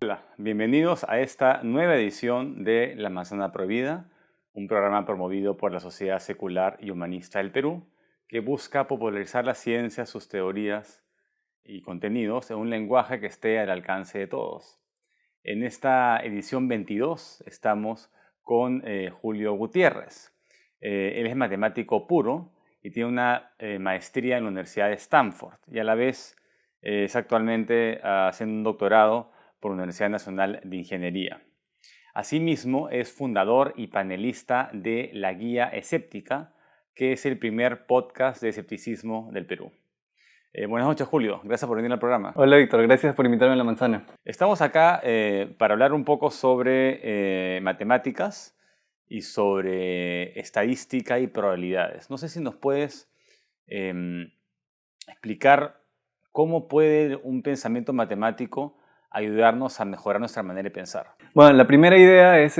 Hola, bienvenidos a esta nueva edición de La Manzana Prohibida, un programa promovido por la Sociedad Secular y Humanista del Perú, que busca popularizar la ciencia, sus teorías y contenidos en un lenguaje que esté al alcance de todos. En esta edición 22 estamos con Julio Gutiérrez. Él es matemático puro y tiene una maestría en la Universidad de Stanford y a la vez es actualmente haciendo un doctorado por la Universidad Nacional de Ingeniería. Asimismo, es fundador y panelista de La Guía Escéptica, que es el primer podcast de escepticismo del Perú. Buenas noches, Julio. Gracias por venir al programa. Hola, Víctor. Gracias por invitarme a La Manzana. Estamos acá para hablar un poco sobre matemáticas y sobre estadística y probabilidades. No sé si nos puedes explicar cómo puede un pensamiento matemático ayudarnos a mejorar nuestra manera de pensar. Bueno, la primera idea es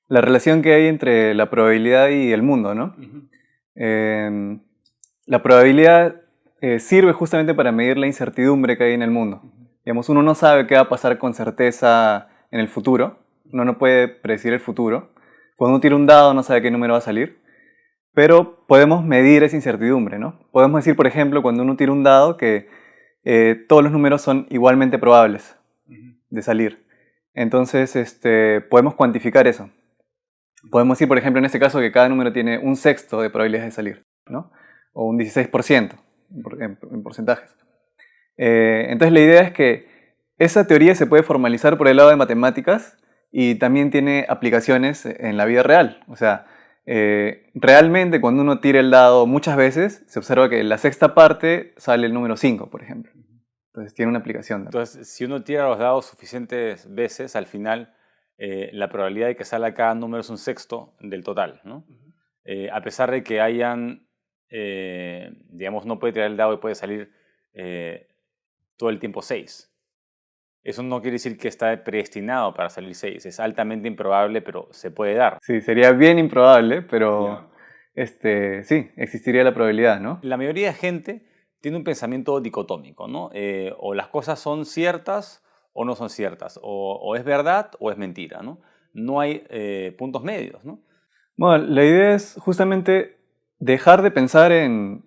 la relación que hay entre la probabilidad y el mundo, ¿no? La probabilidad sirve justamente para medir la incertidumbre que hay en el mundo. Digamos, uno no sabe qué va a pasar con certeza en el futuro. Uno no puede predecir el futuro. Cuando uno tira un dado no sabe qué número va a salir. Pero podemos medir esa incertidumbre, ¿no? Podemos decir, por ejemplo, cuando uno tira un dado que todos los números son igualmente probables de salir. Entonces, podemos cuantificar eso. Podemos decir, por ejemplo, en este caso que cada número tiene un sexto de probabilidades de salir, ¿no? O un 16% en porcentajes. Entonces la idea es que esa teoría se puede formalizar por el lado de matemáticas y también tiene aplicaciones en la vida real. O sea, realmente cuando uno tira el dado muchas veces, se observa que en la sexta parte sale el número 5, por ejemplo. Entonces tiene una aplicación. Entonces, si uno tira los dados suficientes veces, al final la probabilidad de que salga cada número es un sexto del total, ¿no? A pesar de que hayan, digamos, no puede tirar el dado y puede salir todo el tiempo 6. Eso no quiere decir que está predestinado para salir 6. Es altamente improbable, pero se puede dar. Sí, sería bien improbable, pero sí, existiría la probabilidad, ¿no? La mayoría de gente tiene un pensamiento dicotómico, ¿no? O las cosas son ciertas o no son ciertas, o es verdad o es mentira, ¿no? No hay puntos medios, ¿no? Bueno, la idea es justamente dejar de pensar en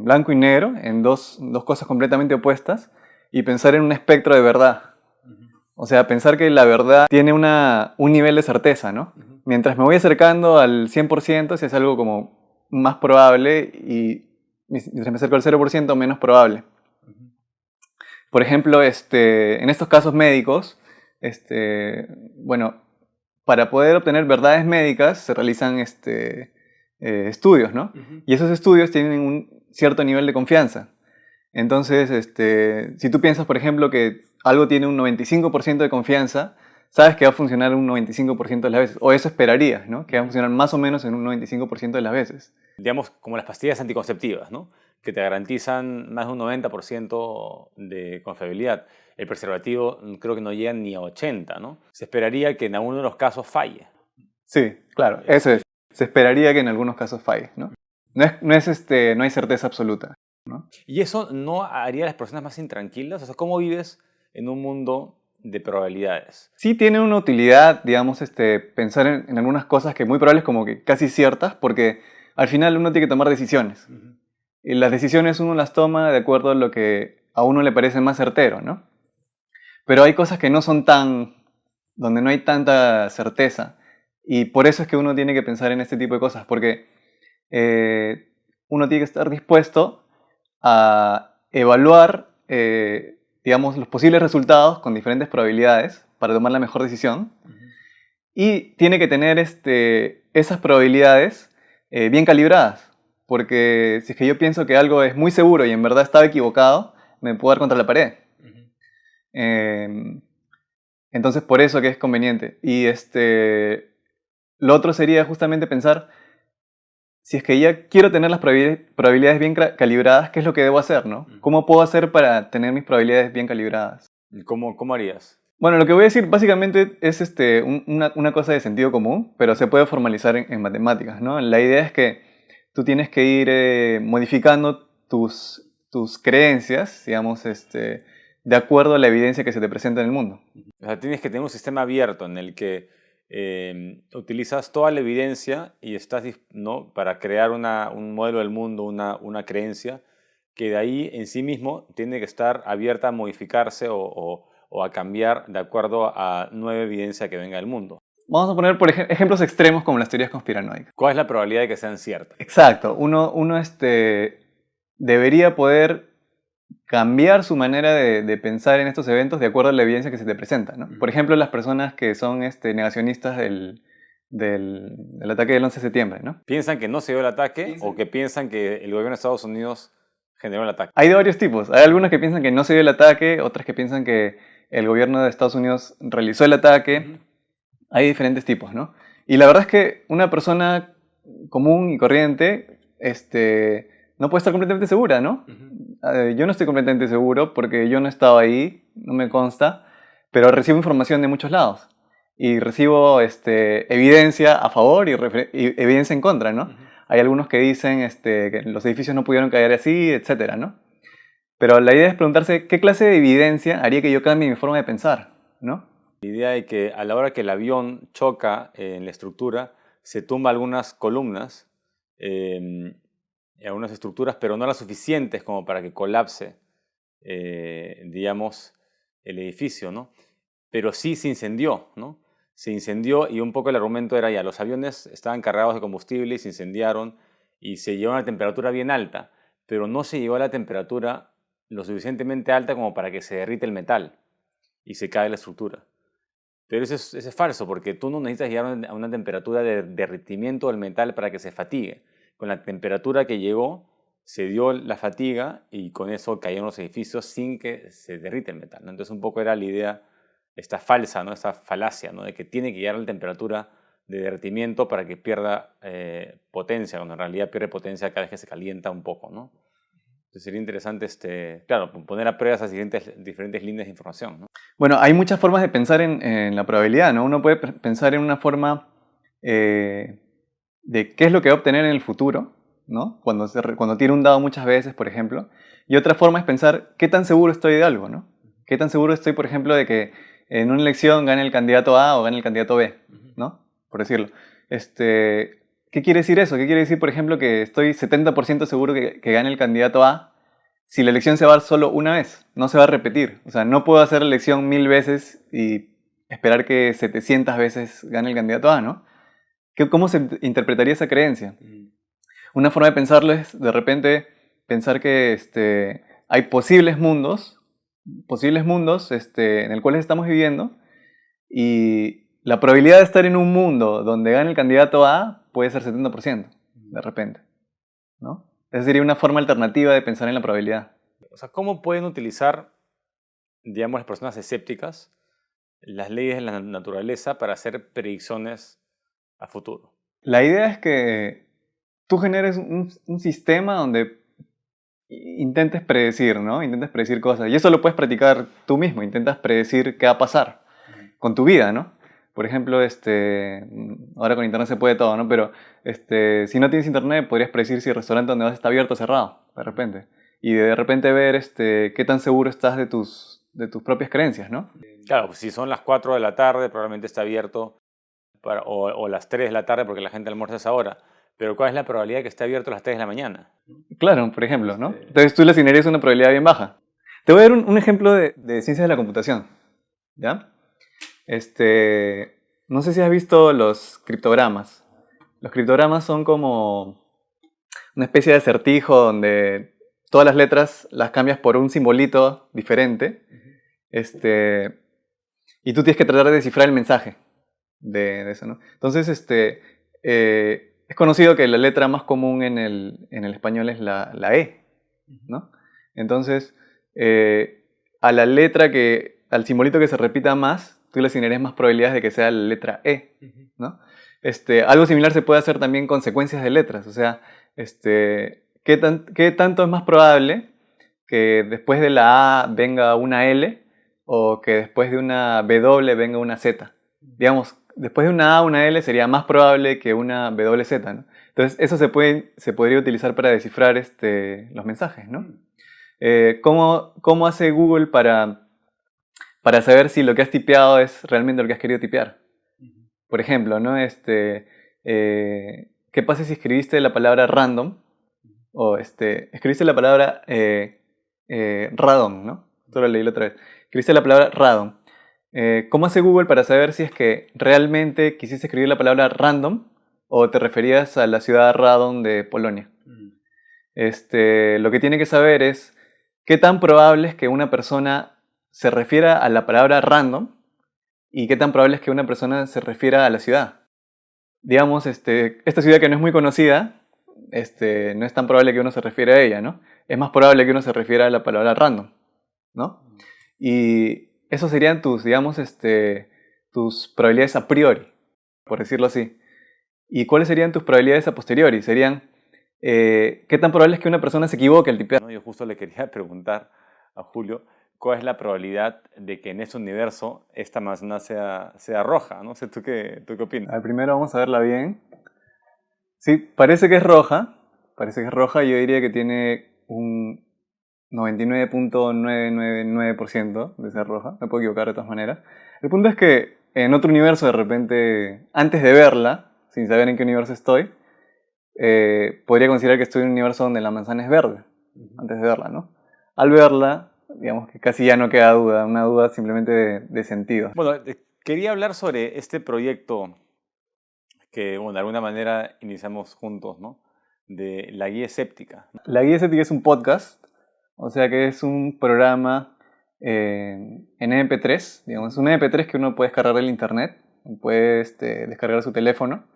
blanco y negro, en dos cosas completamente opuestas, y pensar en un espectro de verdad. O sea, pensar que la verdad tiene un nivel de certeza, ¿no? Mientras me voy acercando al 100%, si es algo como más probable, y mientras me acerco al 0%, menos probable. Por ejemplo, en estos casos médicos, bueno, para poder obtener verdades médicas se realizan estudios, ¿no? Y esos estudios tienen un cierto nivel de confianza. Entonces, si tú piensas, por ejemplo, que algo tiene un 95% de confianza, sabes que va a funcionar un 95% de las veces. O eso esperarías, ¿no? Que va a funcionar más o menos en un 95% de las veces. Digamos, como las pastillas anticonceptivas, ¿no? Que te garantizan más de un 90% de confiabilidad. El preservativo creo que no llega ni a 80%, ¿no? Se esperaría que en alguno de los casos falle. Sí, claro, eso es. Se esperaría que en algunos casos falle, ¿no? No hay certeza absoluta, ¿no? ¿Y eso no haría a las personas más intranquilas? O sea, ¿cómo vives en un mundo de probabilidades? Sí tiene una utilidad, digamos, pensar en algunas cosas que muy probables como que casi ciertas, porque al final uno tiene que tomar decisiones. Y las decisiones uno las toma de acuerdo a lo que a uno le parece más certero, ¿no? Pero hay cosas que no son donde no hay tanta certeza. Y por eso es que uno tiene que pensar en este tipo de cosas, porque uno tiene que estar dispuesto a evaluar, digamos, los posibles resultados con diferentes probabilidades para tomar la mejor decisión. Y tiene que tener esas probabilidades bien calibradas. Porque si es que yo pienso que algo es muy seguro y en verdad estaba equivocado, me puedo dar contra la pared. Entonces, por eso que es conveniente. Y lo otro sería justamente pensar, si es que ya quiero tener las probabilidades bien calibradas, ¿qué es lo que debo hacer, no? ¿Cómo puedo hacer para tener mis probabilidades bien calibradas? ¿Cómo harías? Bueno, lo que voy a decir básicamente es una cosa de sentido común, pero se puede formalizar en matemáticas, ¿no? La idea es que tú tienes que ir modificando tus creencias, digamos, de acuerdo a la evidencia que se te presenta en el mundo. O sea, tienes que tener un sistema abierto en el que utilizas toda la evidencia y estás, ¿no?, para crear un modelo del mundo, una creencia, que de ahí en sí mismo tiene que estar abierta a modificarse o a cambiar de acuerdo a nueva evidencia que venga del mundo. Vamos a poner por ejemplos extremos como las teorías conspiranoicas. ¿Cuál es la probabilidad de que sean ciertas? Exacto. Uno debería poder cambiar su manera de pensar en estos eventos de acuerdo a la evidencia que se te presenta, ¿no? Por ejemplo, las personas que son negacionistas del ataque del 11 de septiembre, ¿no? ¿Piensan que no se dio el ataque o que piensan que el gobierno de Estados Unidos generó el ataque? Hay de varios tipos. Hay algunas que piensan que no se dio el ataque, otras que piensan que el gobierno de Estados Unidos realizó el ataque. Hay diferentes tipos, ¿no? Y la verdad es que una persona común y corriente no puede estar completamente segura, ¿no? Yo no estoy completamente seguro porque yo no he estado ahí, no me consta, pero recibo información de muchos lados. Y recibo evidencia a favor y evidencia en contra, ¿no? Hay algunos que dicen que los edificios no pudieron caer así, etcétera, ¿no? Pero la idea es preguntarse qué clase de evidencia haría que yo cambie mi forma de pensar, ¿no? La idea de que a la hora que el avión choca en la estructura, se tumba algunas columnas, algunas estructuras, pero no las suficientes como para que colapse, digamos, el edificio, ¿no? Pero sí se incendió, ¿no? Se incendió y un poco el argumento era ya, los aviones estaban cargados de combustible y se incendiaron y se llegó a una temperatura bien alta, pero no se llegó a la temperatura lo suficientemente alta como para que se derrite el metal y se cae la estructura. Pero eso es falso, porque tú no necesitas llegar a una temperatura de derritimiento del metal para que se fatigue. Con la temperatura que llegó, se dio la fatiga y con eso cayeron los edificios sin que se derrite el metal, ¿no? Entonces un poco era la idea, esta falsa, ¿no?, esta falacia, ¿no?, de que tiene que llegar a la temperatura de derretimiento para que pierda potencia, cuando en realidad pierde potencia cada vez que se calienta un poco, ¿no? Entonces sería interesante, claro, poner a prueba esas diferentes líneas de información, ¿no? Bueno, hay muchas formas de pensar en la probabilidad, ¿no? Uno puede pensar en una forma de qué es lo que va a obtener en el futuro, ¿no? Cuando tira un dado muchas veces, por ejemplo. Y otra forma es pensar qué tan seguro estoy de algo, ¿no? Qué tan seguro estoy, por ejemplo, de que en una elección gane el candidato A o gane el candidato B, ¿no? Por decirlo. ¿Qué quiere decir eso? ¿Qué quiere decir, por ejemplo, que estoy 70% seguro que gane el candidato A si la elección se va a dar solo una vez? No se va a repetir. O sea, no puedo hacer la elección 1000 veces y esperar que 700 veces gane el candidato A, ¿no? ¿Cómo se interpretaría esa creencia? Una forma de pensarlo es, de repente, pensar que hay posibles mundos en el cual estamos viviendo y la probabilidad de estar en un mundo donde gane el candidato A puede ser 70%, de repente, ¿no? Esa sería una forma alternativa de pensar en la probabilidad. O sea, ¿cómo pueden utilizar, digamos, las personas escépticas las leyes de la naturaleza para hacer predicciones a futuro? La idea es que tú generes un sistema donde intentes predecir, ¿no? Intentes predecir cosas. Y eso lo puedes practicar tú mismo. Intentas predecir qué va a pasar con tu vida, ¿no? Por ejemplo, ahora con internet se puede todo, ¿no? Pero si no tienes internet, podrías predecir si el restaurante donde vas está abierto o cerrado, de repente. Y de repente ver qué tan seguro estás de tus propias creencias, ¿no? Claro, pues si son las 4 de la tarde, probablemente está abierto, o las 3 de la tarde porque la gente almuerza a esa hora. Pero ¿cuál es la probabilidad de que esté abierto a las 3 de la mañana? Claro, por ejemplo, ¿no? Entonces tú le asignarías una probabilidad bien baja. Te voy a dar un ejemplo de ciencias de la computación, ¿ya? No sé si has visto los criptogramas. Los criptogramas son como una especie de acertijo donde todas las letras las cambias por un simbolito diferente. Y tú tienes que tratar de descifrar el mensaje de eso, ¿no? Entonces, es conocido que la letra más común en el español es la E, ¿no? Entonces, al simbolito que se repita más, tú le asignarías más probabilidades de que sea la letra E, ¿no? Algo similar se puede hacer también con secuencias de letras. O sea, ¿qué tanto es más probable que después de la A venga una L o que después de una W venga una Z? Digamos, después de una A o una L sería más probable que una WZ, ¿no? Entonces, eso se podría utilizar para descifrar los mensajes, ¿no? ¿Cómo hace Google para saber si lo que has tipeado es realmente lo que has querido tipear? Por ejemplo, ¿no? ¿Qué pasa si escribiste la palabra random? O escribiste la palabra radon, ¿no? Esto lo leí la otra vez. Escribiste la palabra radon. ¿Cómo hace Google para saber si es que realmente quisiste escribir la palabra random o te referías a la ciudad Radom de Polonia? Lo que tiene que saber es qué tan probable es que una persona se refiera a la palabra random y qué tan probable es que una persona se refiera a la ciudad. Digamos, esta ciudad que no es muy conocida, no es tan probable que uno se refiera a ella, ¿no? Es más probable que uno se refiera a la palabra random, ¿no? Y esos serían digamos, tus probabilidades a priori, por decirlo así. ¿Y cuáles serían tus probabilidades a posteriori? Serían, ¿qué tan probable es que una persona se equivoque al tipear? ¿No? Yo justo le quería preguntar a Julio, ¿cuál es la probabilidad de que en ese universo esta manzana sea roja? No sé, ¿tú qué opinas? Primero vamos a verla bien. Sí, parece que es roja. Parece que es roja. Yo diría que tiene un 99.999% de ser roja. Me puedo equivocar de todas maneras. El punto es que en otro universo, de repente, antes de verla, sin saber en qué universo estoy, podría considerar que estoy en un universo donde la manzana es verde, antes de verla, ¿no? Al verla, digamos que casi ya no queda duda, una duda simplemente de sentido. Bueno, quería hablar sobre este proyecto que, bueno, de alguna manera iniciamos juntos, ¿no? De la guía escéptica. La guía escéptica es un podcast, o sea que es un programa en MP3, digamos, es un MP3 que uno puede descargar del internet, puede descargar su teléfono,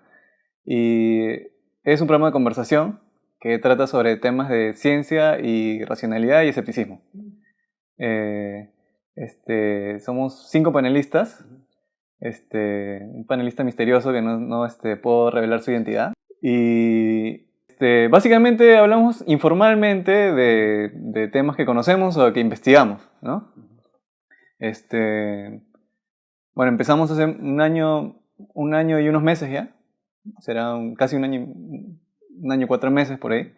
y es un programa de conversación que trata sobre temas de ciencia y racionalidad y escepticismo. Somos 5 panelistas, un panelista misterioso que no puedo revelar su identidad. Y básicamente hablamos informalmente de temas que conocemos o que investigamos, ¿no? Bueno, empezamos hace un año y unos meses ya. Será casi un año y 4 meses por ahí.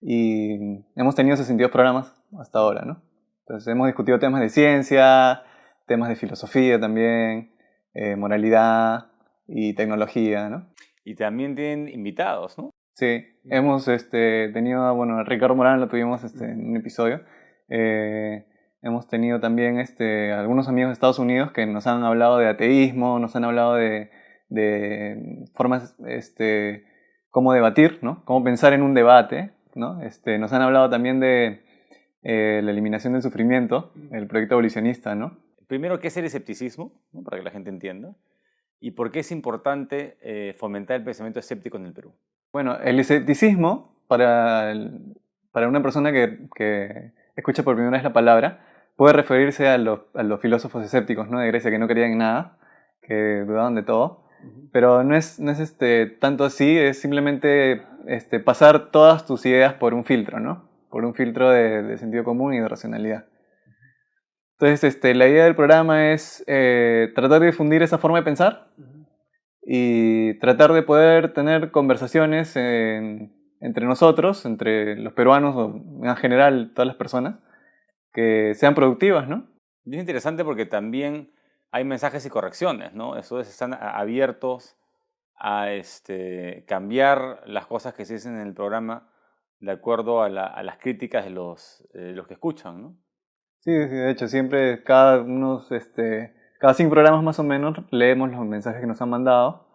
Y hemos tenido 62 programas hasta ahora, ¿no? Entonces hemos discutido temas de ciencia, temas de filosofía también, moralidad y tecnología, ¿no? Y también tienen invitados, ¿no? Sí, hemos tenido, bueno, a Ricardo Morán lo tuvimos en un episodio. Hemos tenido también algunos amigos de Estados Unidos que nos han hablado de ateísmo, nos han hablado de formas, cómo debatir, ¿no? Cómo pensar en un debate, ¿no? Nos han hablado también de la eliminación del sufrimiento, el proyecto abolicionista, ¿no? Primero, ¿qué es el escepticismo? ¿No? Para que la gente entienda. ¿Y por qué es importante fomentar el pensamiento escéptico en el Perú? Bueno, el escepticismo, para una persona que escucha por primera vez la palabra, puede referirse a los filósofos escépticos, ¿no? De Grecia, que no creían en nada, que dudaban de todo. Pero no es tanto así, es simplemente pasar todas tus ideas por un filtro, ¿no? Por un filtro de sentido común y de racionalidad. Entonces, la idea del programa es tratar de difundir esa forma de pensar y tratar de poder tener conversaciones entre nosotros, entre los peruanos o en general todas las personas, que sean productivas, ¿no? Y es interesante porque también hay mensajes y correcciones, ¿no? Eso están abiertos a cambiar las cosas que se dicen en el programa de acuerdo a las críticas de los que escuchan, ¿no? Sí, de hecho, siempre cada 5 programas más o menos leemos los mensajes que nos han mandado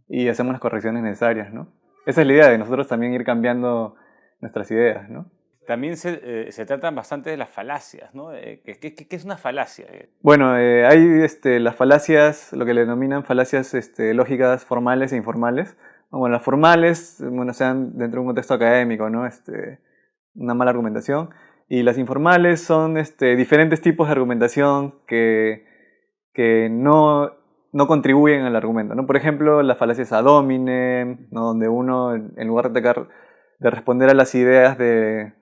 y hacemos las correcciones necesarias, ¿no? Esa es la idea de nosotros también ir cambiando nuestras ideas, ¿no? También se tratan bastante de las falacias, ¿no? ¿Qué es una falacia? Bueno, hay las falacias, lo que le denominan falacias lógicas formales e informales. Bueno, las formales, bueno, sean dentro de un contexto académico, ¿no? Una mala argumentación. Y las informales son diferentes tipos de argumentación que no contribuyen al argumento, ¿no? Por ejemplo, las falacias ad hominem, ¿no? Donde uno, en lugar de responder a las ideas de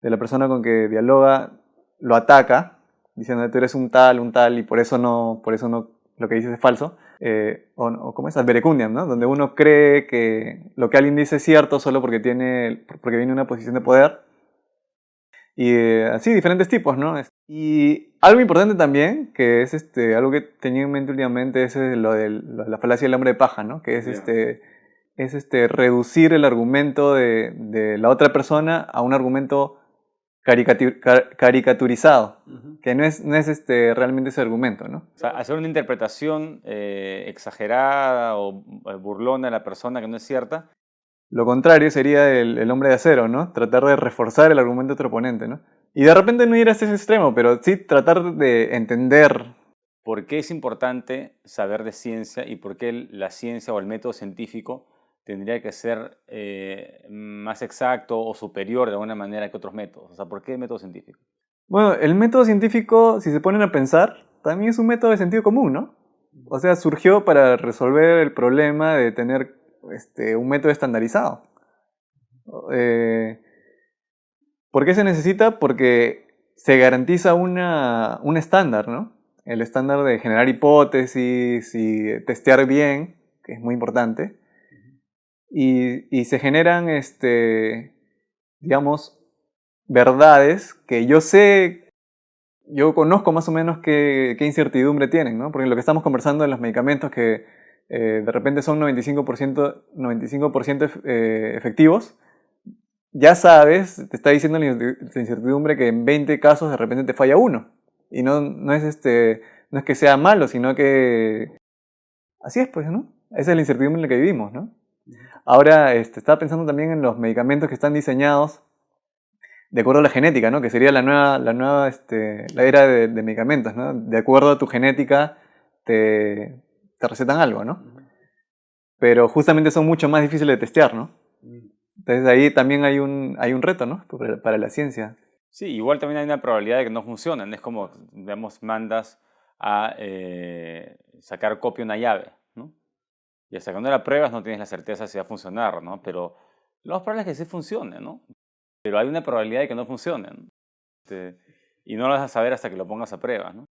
la persona con que dialoga, lo ataca, diciendo tú eres un tal, y por eso no lo que dices es falso. O ¿cómo es? Ad verecundiam, ¿no? Donde uno cree que lo que alguien dice es cierto solo porque viene de una posición de poder, Y así, diferentes tipos, ¿no? Y algo importante también, que es algo que tenía en mente últimamente, es lo de la falacia del hombre de paja, ¿no? Que es reducir el argumento de la otra persona a un argumento caricaturizado, que no es realmente ese argumento, ¿no? O sea, hacer una interpretación exagerada o burlona de la persona que no es cierta. Lo contrario sería el hombre de acero, ¿no? Tratar de reforzar el argumento de otro oponente, ¿no? Y de repente no ir a ese extremo, pero sí tratar de entender. ¿Por qué es importante saber de ciencia y por qué la ciencia o el método científico tendría que ser más exacto o superior de alguna manera que otros métodos? O sea, ¿por qué el método científico? Bueno, el método científico, si se ponen a pensar, también es un método de sentido común, ¿no? O sea, surgió para resolver el problema de tener un método estandarizado. ¿Por qué se necesita? Porque se garantiza un estándar, ¿no? El estándar de generar hipótesis y testear bien, que es muy importante. Y se generan, digamos, verdades que yo conozco más o menos qué incertidumbre tienen, ¿no? Porque lo que estamos conversando de los medicamentos que de repente son 95% efectivos, ya sabes, te está diciendo la incertidumbre que en 20 casos de repente te falla uno. Y no es que sea malo, sino que así es, pues, ¿no? Esa es la incertidumbre en la que vivimos, ¿no? Ahora, estaba pensando también en los medicamentos que están diseñados de acuerdo a la genética, ¿no? Que sería la era de medicamentos, ¿no? De acuerdo a tu genética te recetan algo, ¿no? Pero justamente son mucho más difíciles de testear, ¿no? Entonces ahí también hay un reto, ¿no? Para la ciencia. Sí, igual también hay una probabilidad de que no funcionen. Es como, digamos, mandas a sacar copia una llave, ¿no? Y hasta que no la pruebas no tienes la certeza si va a funcionar, ¿no? Pero lo más probable es que sí funcione, ¿no? Pero hay una probabilidad de que no funcione, ¿no? Y no lo vas a saber hasta que lo pongas a prueba, ¿no?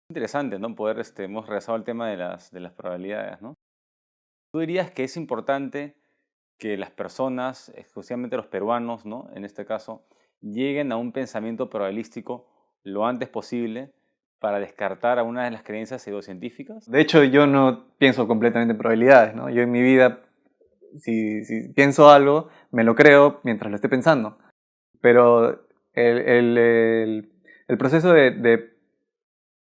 Interesante, ¿no? Hemos regresado al tema de las probabilidades, ¿no? ¿Tú dirías que es importante que las personas, exclusivamente los peruanos, ¿no? En este caso, lleguen a un pensamiento probabilístico lo antes posible para descartar algunas de las creencias pseudocientíficas? De hecho, yo no pienso completamente en probabilidades, ¿no? Yo en mi vida, si pienso algo, me lo creo mientras lo esté pensando. Pero el proceso de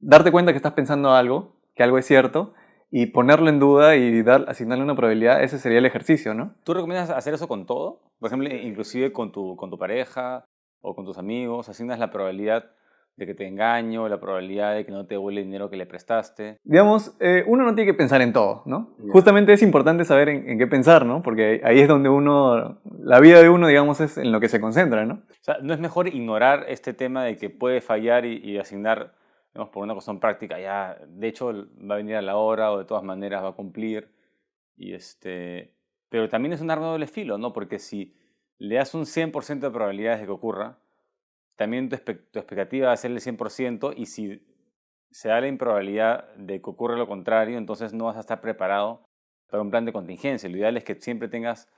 darte cuenta que estás pensando algo, que algo es cierto, y ponerlo en duda y asignarle una probabilidad, ese sería el ejercicio, ¿no? ¿Tú recomiendas hacer eso con todo? Por ejemplo, inclusive con tu pareja o con tus amigos, asignas la probabilidad de que te engañe o la probabilidad de que no te devuelva el dinero que le prestaste. Digamos, uno no tiene que pensar en todo, ¿no? Justamente es importante saber en qué pensar, ¿no? Porque ahí es donde la vida de uno, digamos, es en lo que se concentra, ¿no? O sea, ¿no es mejor ignorar este tema de que puede fallar y asignar, digamos, por una cuestión práctica, ya, de hecho, va a venir a la hora o de todas maneras va a cumplir? Y pero también es un arma de doble filo, ¿no? Porque si le das un 100% de probabilidades de que ocurra, también tu expectativa va a ser el 100% y si se da la improbabilidad de que ocurra lo contrario, entonces no vas a estar preparado para un plan de contingencia. Lo ideal es que siempre tengas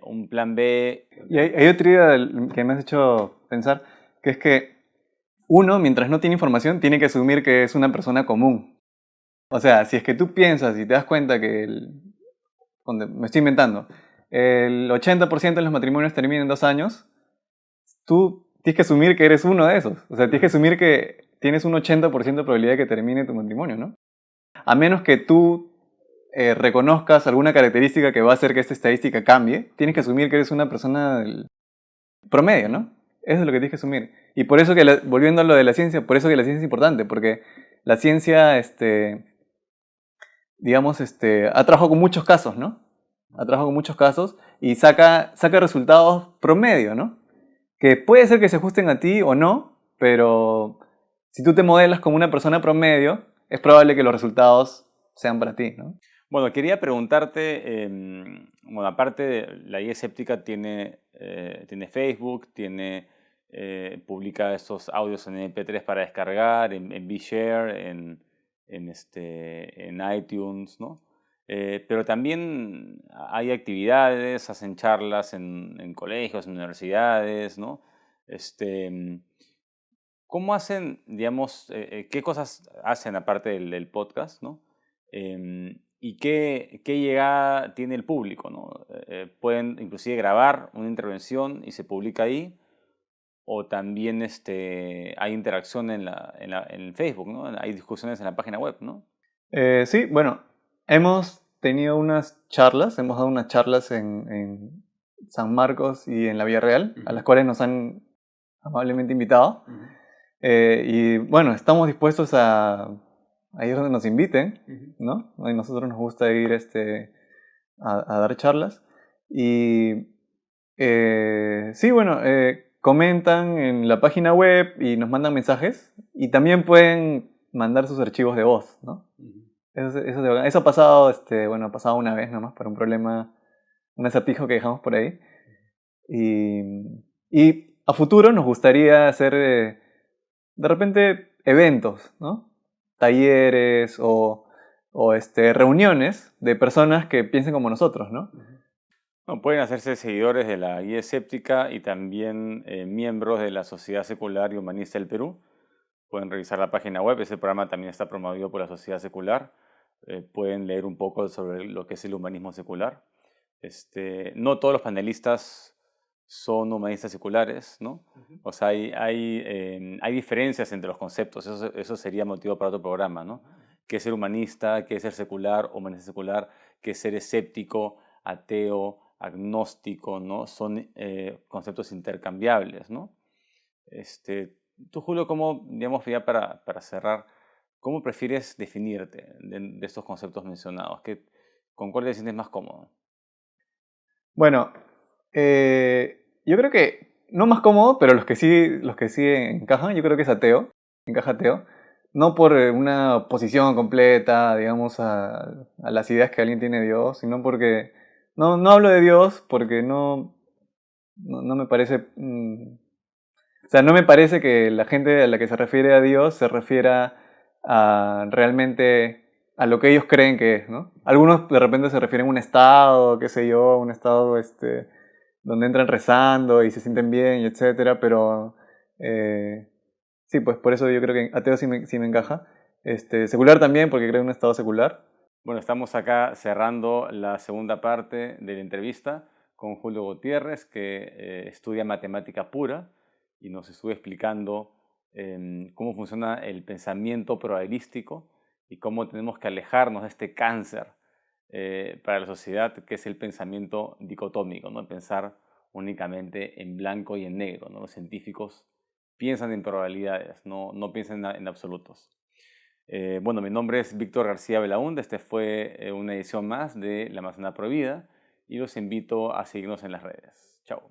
un plan B. Y hay otra idea que me has hecho pensar, que es que uno, mientras no tiene información, tiene que asumir que es una persona común. O sea, si es que tú piensas y te das cuenta que, me estoy inventando, el 80% de los matrimonios terminan en 2 años, tú tienes que asumir que eres uno de esos. O sea, tienes que asumir que tienes un 80% de probabilidad de que termine tu matrimonio, ¿no? A menos que tú reconozcas alguna característica que va a hacer que esta estadística cambie, tienes que asumir que eres una persona del promedio, ¿no? Eso es lo que tienes que asumir. Y por eso volviendo a lo de la ciencia, por eso que la ciencia es importante, porque la ciencia, digamos, ha trabajado con muchos casos, ¿no? Ha trabajado con muchos casos y saca resultados promedio, ¿no? Que puede ser que se ajusten a ti o no, pero si tú te modelas como una persona promedio, es probable que los resultados sean para ti, ¿no? Bueno, quería preguntarte, bueno, aparte de la guía escéptica tiene Facebook, publica estos audios en MP3 para descargar, en VShare, en iTunes, ¿no? Pero también hay actividades, hacen charlas en colegios, en universidades, ¿no? Este, ¿Cómo hacen, digamos, qué cosas hacen aparte del podcast, ¿no? Y qué llegada tiene el público, ¿no? Pueden inclusive grabar una intervención y se publica ahí, o también hay interacción en Facebook, ¿no? Hay discusiones en la página web, ¿no? Sí, bueno, hemos tenido unas charlas, hemos dado unas charlas en San Marcos y en la Villa Real, a las cuales nos han amablemente invitado. Y bueno, estamos dispuestos a ir donde nos inviten, ¿no? A nosotros nos gusta ir a dar charlas. Y sí, bueno, comentan en la página web y nos mandan mensajes. Y también pueden mandar sus archivos de voz, ¿no? Eso ha pasado, bueno, ha pasado una vez nomás por un problema, un acertijo que dejamos por ahí. Y a futuro nos gustaría hacer de repente eventos, ¿no? Talleres o reuniones de personas que piensen como nosotros, ¿no? No, pueden hacerse seguidores de la Guía Escéptica y también miembros de la Sociedad Secular y Humanista del Perú. Pueden revisar la página web, ese programa también está promovido por la Sociedad Secular. Pueden leer un poco sobre lo que es el humanismo secular. No todos los panelistas son humanistas seculares, ¿no? O sea, hay diferencias entre los conceptos, eso sería motivo para otro programa, ¿no? ¿Qué es ser humanista? ¿Qué es ser secular? Humanista secular, ¿qué es ser escéptico, ateo, agnóstico? ¿No? Son conceptos intercambiables, ¿no? Tú, Julio, ¿cómo, digamos, ya para cerrar, cómo prefieres definirte de estos conceptos mencionados? ¿Con cuál te sientes más cómodo? Bueno, yo creo que no más cómodo, pero los que sí encajan, yo creo que es ateo, encaja ateo. No por una posición completa, digamos, a las ideas que alguien tiene de Dios, sino porque no hablo de Dios porque no me parece. O sea, no me parece que la gente a la que se refiere a Dios se refiera a realmente a lo que ellos creen que es, ¿no? Algunos de repente se refieren a un estado, qué sé yo, un estado donde entran rezando y se sienten bien, y etcétera, pero sí, pues por eso yo creo que ateo sí me encaja. Secular también, porque creo en un estado secular. Bueno, estamos acá cerrando la segunda parte de la entrevista con Julio Gutiérrez, que estudia matemática pura y nos estuvo explicando cómo funciona el pensamiento probabilístico y cómo tenemos que alejarnos de este cáncer para la sociedad, que es el pensamiento dicotómico, ¿no? Pensar únicamente en blanco y en negro, ¿no? Los científicos piensan en probabilidades, no piensan en absolutos. Bueno, mi nombre es Víctor García Belaúnde. Fue una edición más de La Manzana Prohibida y los invito a seguirnos en las redes. Chao.